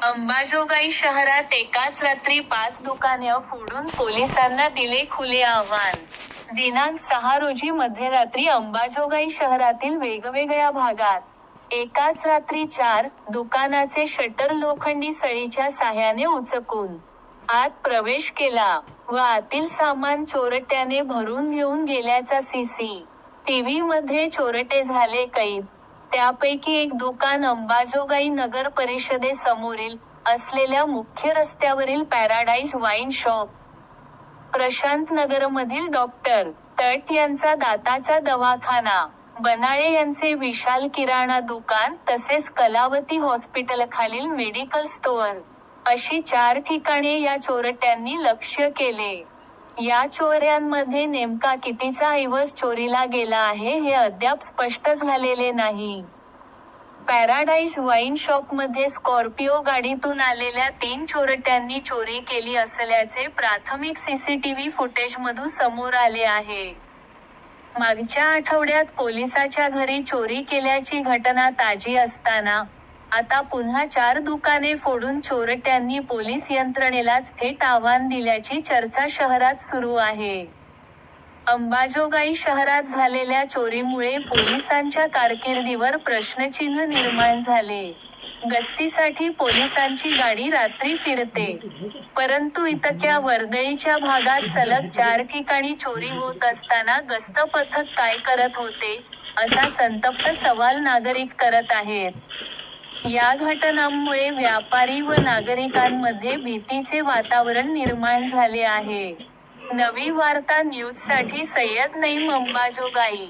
अंबाजोगाई शहरात एकाच रात्री 5 दुकाने फोडून पोलिसांना दिले खुले आव्हान. दिनांक 6 रोजी मध्यरात्री अंबाजोगाई शहरातील वेगवेगळ्या भागात एकाच रात्री 4 दुकानाचे शटर लोखंडी सळीच्या साह्याने उचकून आत प्रवेश केला व आतील सामान चोरट्याने भरून घेऊन गेल्याचा सीसीटीव्हीमध्ये चोरटे झाले कैद. त्यापैकी एक दुकान अंबाजोगाई नगर परिषदेसमोरील असलेल्या मुख्य रस्त्यावरील पॅराडाईज वाईन शॉप, प्रशांत नगरमधील डॉक्टर तट यांचा दाताचा दवाखाना, बनाळे यांचे विशाल किराणा दुकान तसेच कलावती हॉस्पिटलखालील मेडिकल स्टोअर अशी 4 ठिकाणे या चोरट्यांनी लक्ष्य केले. या चोऱ्यांमध्ये नेमका कितीचा ऐवज चोरीला गेला आहे हे अद्याप स्पष्ट झालेले नाही. पॅराडाईज वाईन शॉपमध्ये स्कॉर्पिओ गाडीतून आलेल्या 3 चोरट्यांनी चोरी केली असल्याचे प्राथमिक सीसीटीव्ही फुटेजमधून समोर आले आहे. मागच्या आठवड्यात पोलिसाच्या घरी चोरी केल्याची घटना ताजी असताना, आता पुन्हा 4 दुकाने फोडून चोरट्यांनी पोलीस यंत्रणेलाच थेट आव्हान दिल्याची चर्चा शहरात सुरू आहे. अंबाजोगाई शहरात झालेल्या चोरीमुळे पोलिसांच्या कारकिर्दीवर प्रश्नचिन्ह निर्माण झाले. गस्तीसाठी पोलिसांची गाडी रात्री फिरते, परंतु इतक्या वर्दळीच्या भागात सलग 4 ठिकाणी चोरी होत असताना गस्त पथक काय करत होते, असा संतप्त सवाल नागरिक करत आहेत. या घटनांमुळे व्यापारी व नागरिकांमध्ये भीतीचे वातावरण निर्माण झाले आहे. नवी वार्ता न्यूजसाठी सय्यद नईम, अंबाजोगाई.